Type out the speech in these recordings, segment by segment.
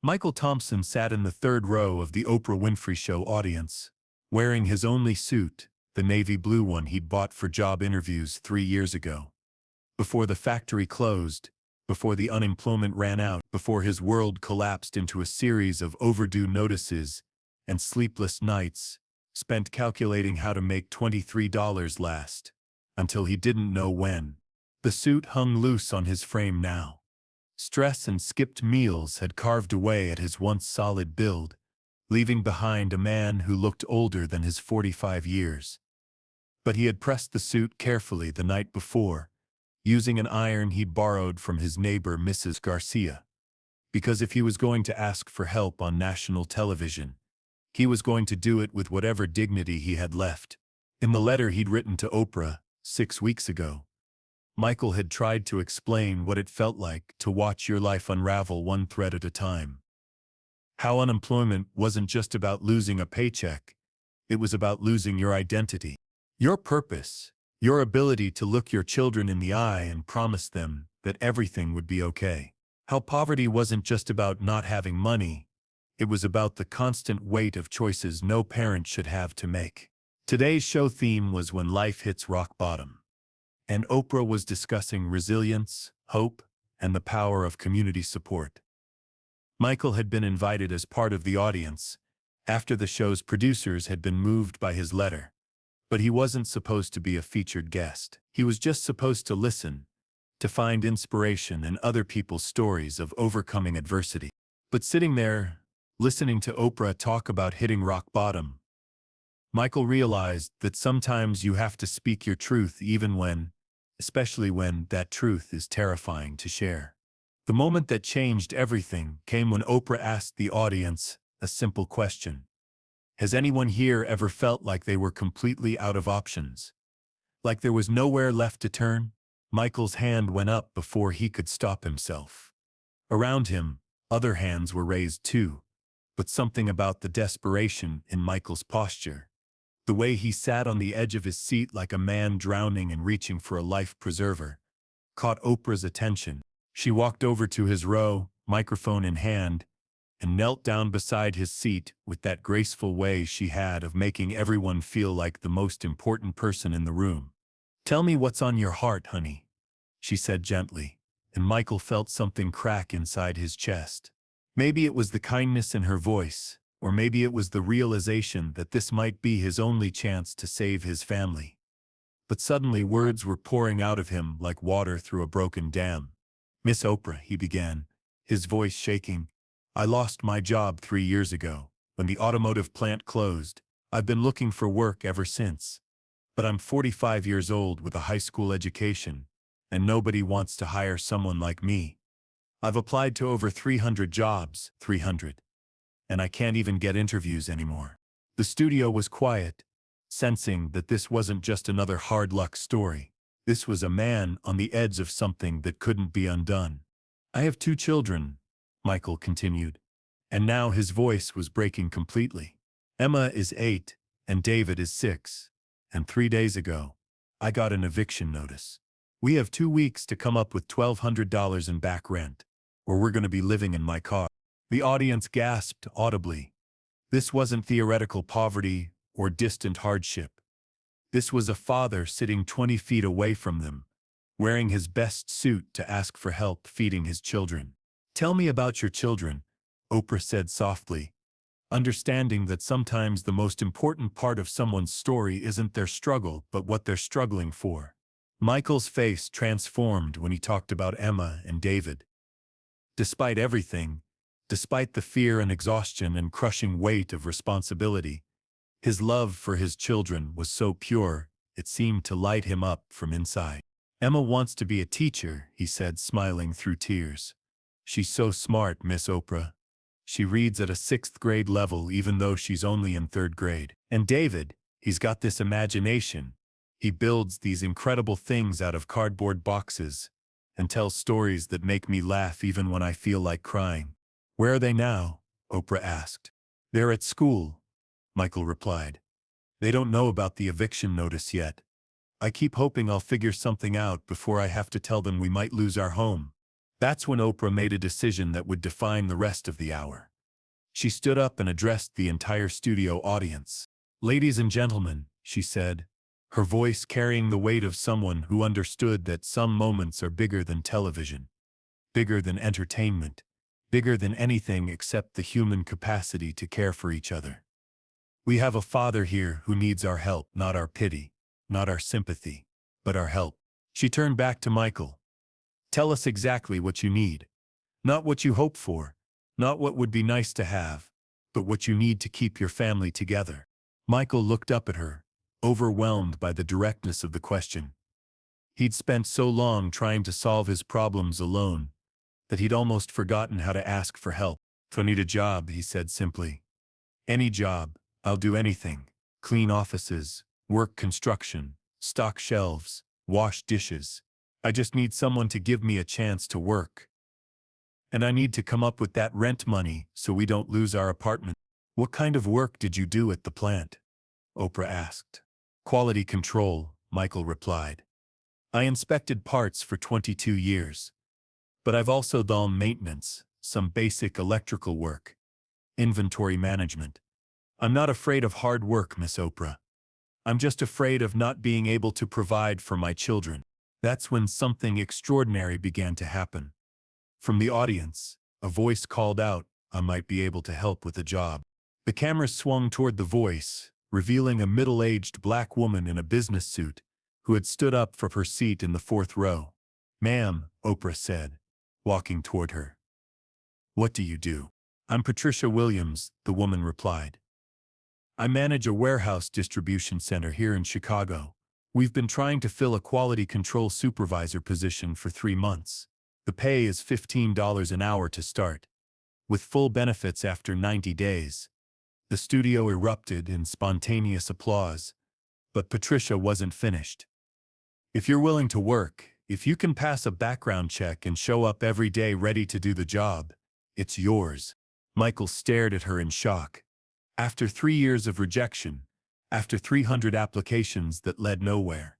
Michael Thompson sat in the third row of the Oprah Winfrey Show audience, wearing his only suit, the navy blue one he'd bought for job interviews 3 years ago. Before the factory closed, before the unemployment ran out, before his world collapsed into a series of overdue notices and sleepless nights spent calculating how to make $23 last, until he didn't know when. The suit hung loose on his frame now. Stress and skipped meals had carved away at his once solid build, leaving behind a man who looked older than his 45 years. But he had pressed the suit carefully the night before, using an iron he'd borrowed from his neighbor Mrs. Garcia. Because if he was going to ask for help on national television, he was going to do it with whatever dignity he had left. In the letter he'd written to Oprah 6 weeks ago, Michael had tried to explain what it felt like to watch your life unravel one thread at a time. How unemployment wasn't just about losing a paycheck, it was about losing your identity, your purpose, your ability to look your children in the eye and promise them that everything would be okay. How poverty wasn't just about not having money, it was about the constant weight of choices no parent should have to make. Today's show theme was when life hits rock bottom. And Oprah was discussing resilience, hope, and the power of community support. Michael had been invited as part of the audience, after the show's producers had been moved by his letter. But he wasn't supposed to be a featured guest. He was just supposed to listen, to find inspiration in other people's stories of overcoming adversity. But sitting there, listening to Oprah talk about hitting rock bottom, Michael realized that sometimes you have to speak your truth especially when that truth is terrifying to share. The moment that changed everything came when Oprah asked the audience a simple question. Has anyone here ever felt like they were completely out of options? Like there was nowhere left to turn? Michael's hand went up before he could stop himself. Around him, other hands were raised too, but something about the desperation in Michael's posture, the way he sat on the edge of his seat like a man drowning and reaching for a life preserver, caught Oprah's attention. She walked over to his row, microphone in hand, and knelt down beside his seat with that graceful way she had of making everyone feel like the most important person in the room. "Tell me what's on your heart, honey," she said gently, and Michael felt something crack inside his chest. Maybe it was the kindness in her voice, or maybe it was the realization that this might be his only chance to save his family. But suddenly words were pouring out of him like water through a broken dam. "Miss Oprah," he began, his voice shaking, "I lost my job 3 years ago, when the automotive plant closed. I've been looking for work ever since. But I'm 45 years old with a high school education, and nobody wants to hire someone like me. I've applied to over 300 jobs, 300. And I can't even get interviews anymore." The studio was quiet, sensing that this wasn't just another hard luck story. This was a man on the edge of something that couldn't be undone. "I have 2 children," Michael continued, and now his voice was breaking completely. "Emma is 8, and David is 6, and 3 days ago, I got an eviction notice. We have 2 weeks to come up with $1,200 in back rent, or we're going to be living in my car." The audience gasped audibly. This wasn't theoretical poverty or distant hardship. This was a father sitting 20 feet away from them, wearing his best suit to ask for help feeding his children. "Tell me about your children," Oprah said softly, understanding that sometimes the most important part of someone's story isn't their struggle but what they're struggling for. Michael's face transformed when he talked about Emma and David. Despite everything, despite the fear and exhaustion and crushing weight of responsibility, his love for his children was so pure, it seemed to light him up from inside. "Emma wants to be a teacher," he said, smiling through tears. "She's so smart, Miss Oprah. She reads at a 6th grade level even though she's only in 3rd grade. And David, he's got this imagination. He builds these incredible things out of cardboard boxes and tells stories that make me laugh even when I feel like crying." "Where are they now?" Oprah asked. "They're at school," Michael replied. "They don't know about the eviction notice yet. I keep hoping I'll figure something out before I have to tell them we might lose our home." That's when Oprah made a decision that would define the rest of the hour. She stood up and addressed the entire studio audience. "Ladies and gentlemen," she said, her voice carrying the weight of someone who understood that some moments are bigger than television, bigger than entertainment, bigger than anything except the human capacity to care for each other. "We have a father here who needs our help, not our pity, not our sympathy, but our help." She turned back to Michael. "Tell us exactly what you need. Not what you hope for, not what would be nice to have, but what you need to keep your family together." Michael looked up at her, overwhelmed by the directness of the question. He'd spent so long trying to solve his problems alone that he'd almost forgotten how to ask for help. "I need a job," he said simply. "Any job. I'll do anything. Clean offices, work construction, stock shelves, wash dishes. I just need someone to give me a chance to work. And I need to come up with that rent money so we don't lose our apartment." "What kind of work did you do at the plant?" Oprah asked. "Quality control," Michael replied. "I inspected parts for 22 years. But I've also done maintenance, some basic electrical work, inventory management. I'm not afraid of hard work, Miss Oprah. I'm just afraid of not being able to provide for my children." That's when something extraordinary began to happen. From the audience, a voice called out, "I might be able to help with a job." The camera swung toward the voice, revealing a middle-aged black woman in a business suit who had stood up from her seat in the fourth row. "Ma'am," Oprah said, walking toward her. "What do you do?" "I'm Patricia Williams," the woman replied. "I manage a warehouse distribution center here in Chicago. We've been trying to fill a quality control supervisor position for 3 months. The pay is $15 an hour to start, with full benefits after 90 days. The studio erupted in spontaneous applause, but Patricia wasn't finished. "If you're willing to work, if you can pass a background check and show up every day ready to do the job, it's yours." Michael stared at her in shock. After 3 years of rejection, after 300 applications that led nowhere,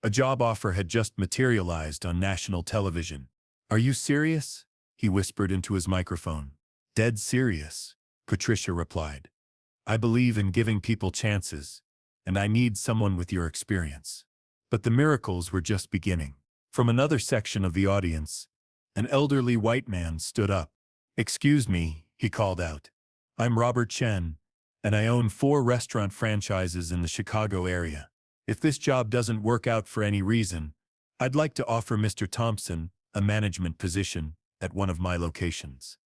a job offer had just materialized on national television. "Are you serious?" he whispered into his microphone. "Dead serious," Patricia replied. "I believe in giving people chances, and I need someone with your experience." But the miracles were just beginning. From another section of the audience, an elderly white man stood up. "Excuse me," he called out. "I'm Robert Chen, and I own 4 restaurant franchises in the Chicago area. If this job doesn't work out for any reason, I'd like to offer Mr. Thompson a management position at one of my locations.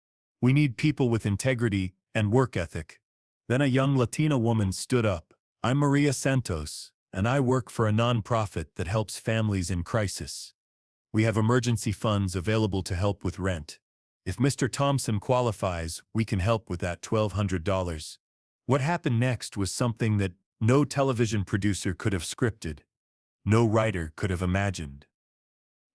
We need people with integrity and work ethic." Then a young Latina woman stood up. "I'm Maria Santos, and I work for a nonprofit that helps families in crisis. We have emergency funds available to help with rent. If Mr. Thompson qualifies, we can help with that $1,200. What happened next was something that no television producer could have scripted, no writer could have imagined.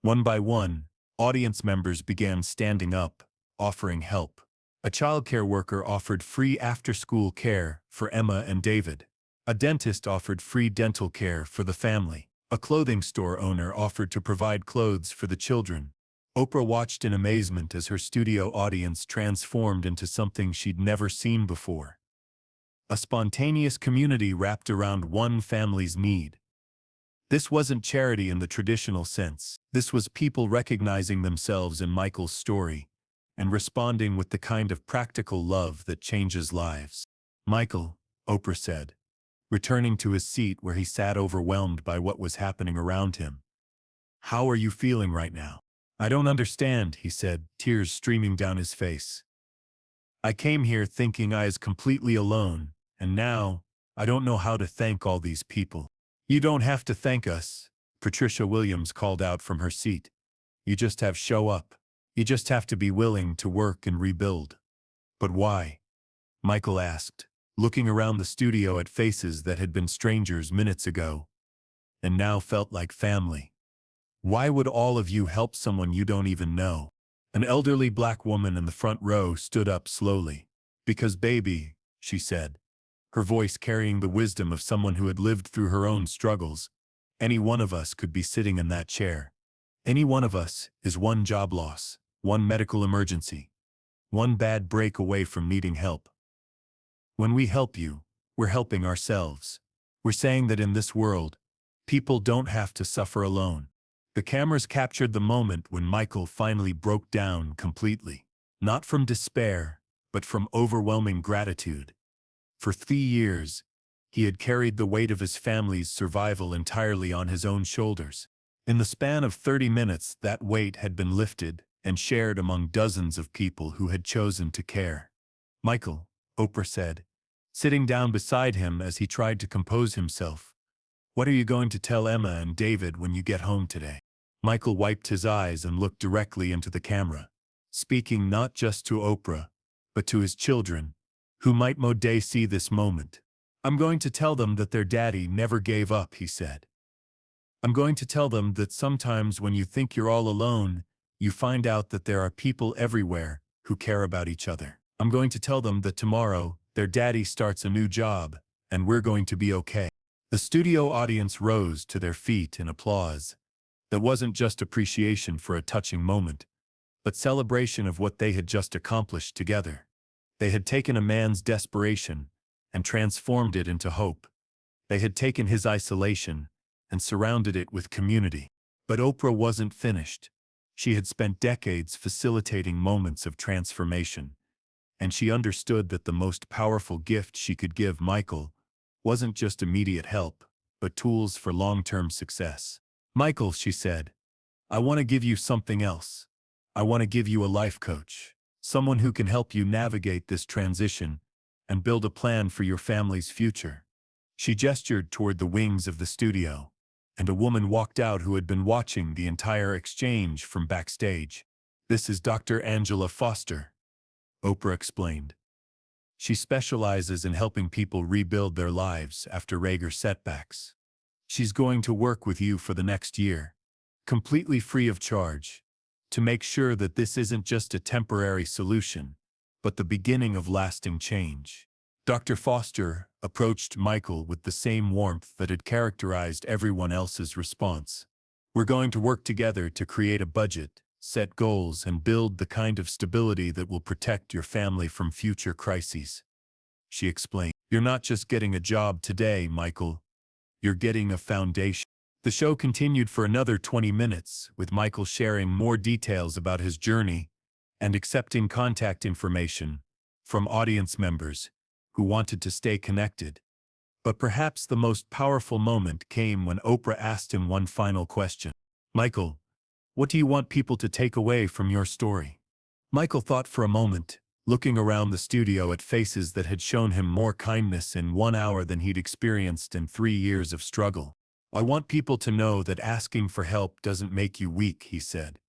One by one, audience members began standing up, offering help. A childcare worker offered free after-school care for Emma and David. A dentist offered free dental care for the family. A clothing store owner offered to provide clothes for the children. Oprah watched in amazement as her studio audience transformed into something she'd never seen before. A spontaneous community wrapped around one family's need. This wasn't charity in the traditional sense. This was people recognizing themselves in Michael's story and responding with the kind of practical love that changes lives. "Michael," Oprah said, returning to his seat where he sat overwhelmed by what was happening around him. "How are you feeling right now?" "I don't understand," he said, tears streaming down his face. "I came here thinking I was completely alone, and now, I don't know how to thank all these people." "You don't have to thank us," Patricia Williams called out from her seat. "You just have to show up. You just have to be willing to work and rebuild." "But why?" Michael asked, looking around the studio at faces that had been strangers minutes ago, and now felt like family. "Why would all of you help someone you don't even know?" An elderly black woman in the front row stood up slowly. "Because baby," she said, her voice carrying the wisdom of someone who had lived through her own struggles, "any one of us could be sitting in that chair. Any one of us is one job loss, one medical emergency, one bad break away from needing help. When we help you, we're helping ourselves. We're saying that in this world, people don't have to suffer alone. The cameras captured the moment when Michael finally broke down completely. Not from despair, but from overwhelming gratitude. For 3 years, he had carried the weight of his family's survival entirely on his own shoulders. In the span of 30 minutes, that weight had been lifted and shared among dozens of people who had chosen to care. "Michael," Oprah said, sitting down beside him as he tried to compose himself, "what are you going to tell Emma and David when you get home today?" Michael wiped his eyes and looked directly into the camera, speaking not just to Oprah, but to his children, who might one day see this moment. "I'm going to tell them that their daddy never gave up," he said. "I'm going to tell them that sometimes when you think you're all alone, you find out that there are people everywhere who care about each other. I'm going to tell them that tomorrow, their daddy starts a new job, and we're going to be okay." The studio audience rose to their feet in applause. That wasn't just appreciation for a touching moment, but celebration of what they had just accomplished together. They had taken a man's desperation and transformed it into hope. They had taken his isolation and surrounded it with community. But Oprah wasn't finished. She had spent decades facilitating moments of transformation, and she understood that the most powerful gift she could give Michael wasn't just immediate help, but tools for long-term success. "Michael," she said, "I want to give you something else. I want to give you a life coach, someone who can help you navigate this transition and build a plan for your family's future." She gestured toward the wings of the studio, and a woman walked out who had been watching the entire exchange from backstage. "This is Dr. Angela Foster," Oprah explained. "She specializes in helping people rebuild their lives after regular setbacks. She's going to work with you for the next year, completely free of charge, to make sure that this isn't just a temporary solution, but the beginning of lasting change." Dr. Foster approached Michael with the same warmth that had characterized everyone else's response. "We're going to work together to create a budget, set goals, and build the kind of stability that will protect your family from future crises," she explained. "You're not just getting a job today, Michael. You're getting a foundation." The show continued for another 20 minutes, with Michael sharing more details about his journey and accepting contact information from audience members who wanted to stay connected. But perhaps the most powerful moment came when Oprah asked him one final question. "Michael, what do you want people to take away from your story?" Michael thought for a moment, looking around the studio at faces that had shown him more kindness in 1 hour than he'd experienced in 3 years of struggle. "I want people to know that asking for help doesn't make you weak," he said.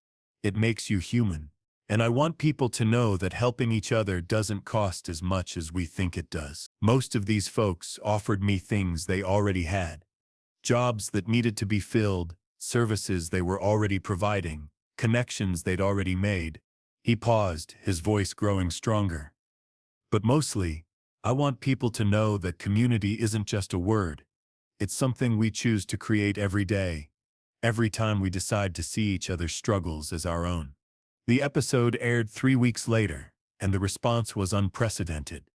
"It makes you human. And I want people to know that helping each other doesn't cost as much as we think it does." Most of these folks offered me things they already had. Jobs that needed to be filled, services they were already providing, connections they'd already made. He paused, his voice growing stronger. "But mostly, I want people to know that community isn't just a word. It's something we choose to create every day, every time we decide to see each other's struggles as our own." The episode aired 3 weeks later, and the response was unprecedented.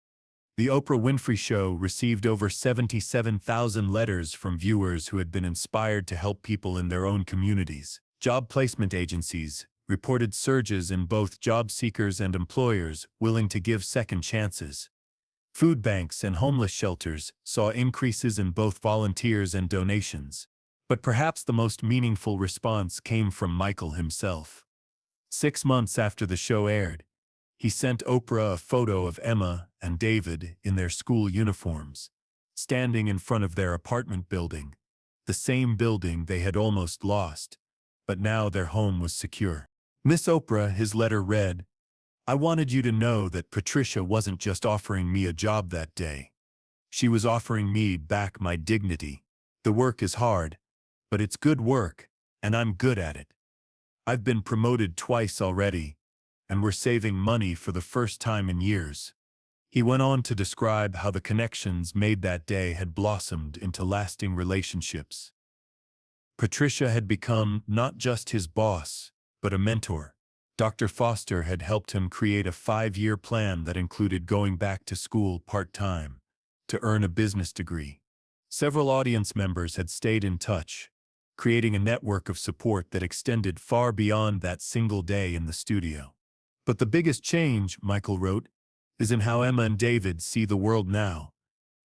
The Oprah Winfrey Show received over 77,000 letters from viewers who had been inspired to help people in their own communities. Job placement agencies reported surges in both job seekers and employers willing to give second chances. Food banks and homeless shelters saw increases in both volunteers and donations. But perhaps the most meaningful response came from Michael himself. 6 months after the show aired, he sent Oprah a photo of Emma and David in their school uniforms, standing in front of their apartment building, the same building they had almost lost, but now their home was secure. "Miss Oprah," his letter read, "I wanted you to know that Patricia wasn't just offering me a job that day. She was offering me back my dignity. The work is hard, but it's good work, and I'm good at it. I've been promoted twice already, and we're saving money for the first time in years." He went on to describe how the connections made that day had blossomed into lasting relationships. Patricia had become not just his boss, but a mentor, Dr. Foster had helped him create a 5-year plan that included going back to school part-time to earn a business degree. Several audience members had stayed in touch, creating a network of support that extended far beyond that single day in the studio. But the biggest change, Michael wrote, is in how Emma and David see the world now.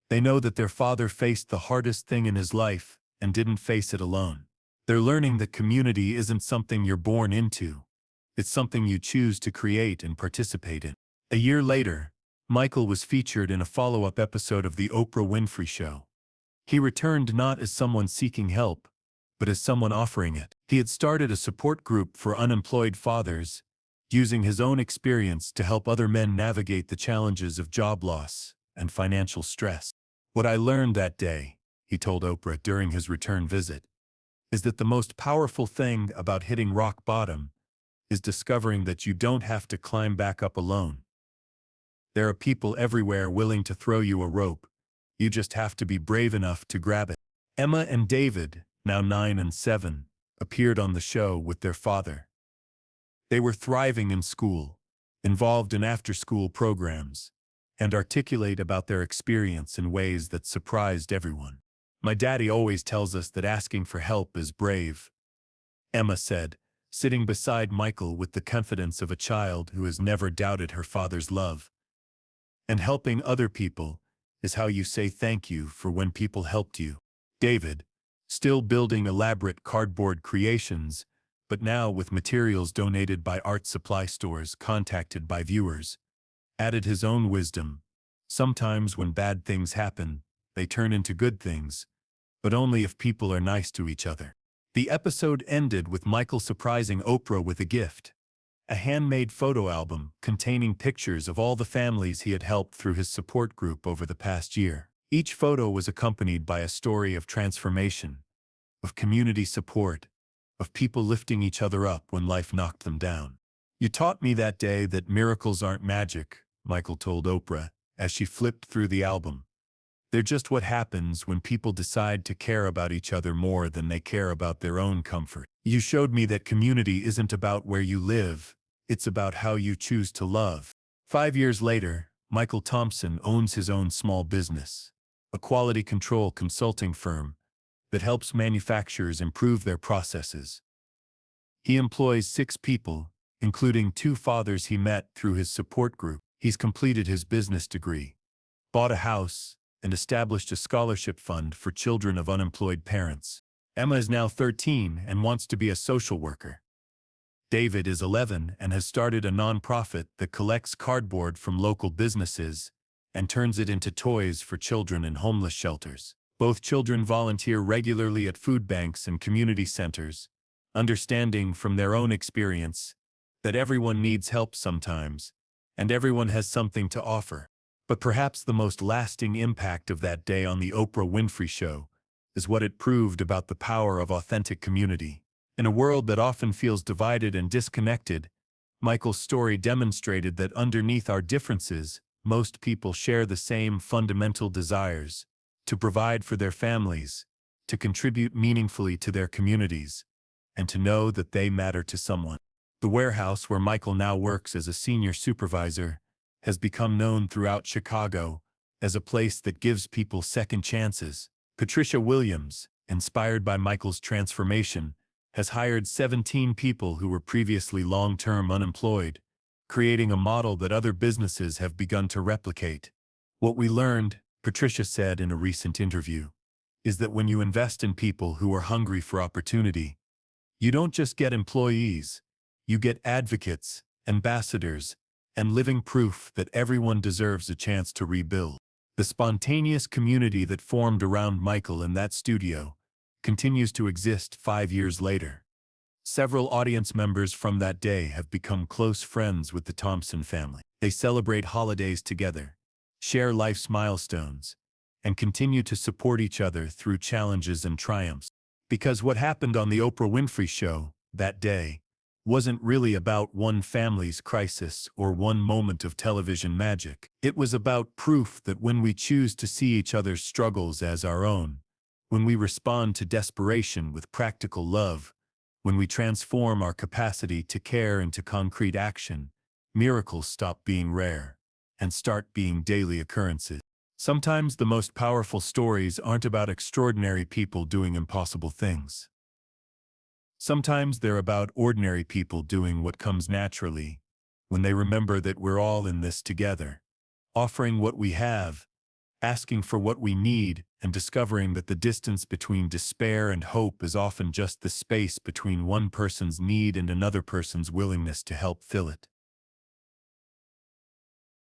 They know that their father faced the hardest thing in his life and didn't face it alone. They're learning that community isn't something you're born into. It's something you choose to create and participate in. A year later, Michael was featured in a follow-up episode of The Oprah Winfrey Show. He returned not as someone seeking help, but as someone offering it. He had started a support group for unemployed fathers, using his own experience to help other men navigate the challenges of job loss and financial stress. "What I learned that day," he told Oprah during his return visit, "is that the most powerful thing about hitting rock bottom is discovering that you don't have to climb back up alone. There are people everywhere willing to throw you a rope. You just have to be brave enough to grab it." Emma and David, now 9 and 7, appeared on the show with their father. They were thriving in school, involved in after-school programs, and articulate about their experience in ways that surprised everyone. "My daddy always tells us that asking for help is brave," Emma said, sitting beside Michael with the confidence of a child who has never doubted her father's love. "And helping other people is how you say thank you for when people helped you." David, still building elaborate cardboard creations, but now with materials donated by art supply stores contacted by viewers, added his own wisdom. "Sometimes when bad things happen, they turn into good things, but only if people are nice to each other." The episode ended with Michael surprising Oprah with a gift, a handmade photo album containing pictures of all the families he had helped through his support group over the past year. Each photo was accompanied by a story of transformation, of community support, of people lifting each other up when life knocked them down. "You taught me that day that miracles aren't magic," Michael told Oprah as she flipped through the album. "They're just what happens when people decide to care about each other more than they care about their own comfort. You showed me that community isn't about where you live, it's about how you choose to love." 5 years later, Michael Thompson owns his own small business, a quality control consulting firm that helps manufacturers improve their processes. He employs 6 people, including 2 fathers he met through his support group. He's completed his business degree, bought a house, and established a scholarship fund for children of unemployed parents. Emma is now 13 and wants to be a social worker. David is 11 and has started a nonprofit that collects cardboard from local businesses and turns it into toys for children in homeless shelters. Both children volunteer regularly at food banks and community centers, understanding from their own experience that everyone needs help sometimes, and everyone has something to offer. But perhaps the most lasting impact of that day on the Oprah Winfrey Show is what it proved about the power of authentic community. In a world that often feels divided and disconnected, Michael's story demonstrated that underneath our differences, most people share the same fundamental desires: to provide for their families, to contribute meaningfully to their communities, and to know that they matter to someone. The warehouse where Michael now works as a senior supervisor has become known throughout Chicago as a place that gives people second chances. Patricia Williams, inspired by Michael's transformation, has hired 17 people who were previously long-term unemployed, creating a model that other businesses have begun to replicate. "What we learned," Patricia said in a recent interview, "is that when you invest in people who are hungry for opportunity, you don't just get employees, you get advocates, ambassadors, and living proof that everyone deserves a chance to rebuild." The spontaneous community that formed around Michael in that studio continues to exist 5 years later. Several audience members from that day have become close friends with the Thompson family. They celebrate holidays together, share life's milestones, and continue to support each other through challenges and triumphs. Because what happened on the Oprah Winfrey Show that day wasn't really about one family's crisis or one moment of television magic. It was about proof that when we choose to see each other's struggles as our own, when we respond to desperation with practical love, When we transform our capacity to care into concrete action, miracles stop being rare and start being daily occurrences. Sometimes the most powerful stories aren't about extraordinary people doing impossible things. Sometimes they're about ordinary people doing what comes naturally, when they remember that we're all in this together, offering what we have, asking for what we need, and discovering that the distance between despair and hope is often just the space between one person's need and another person's willingness to help fill it.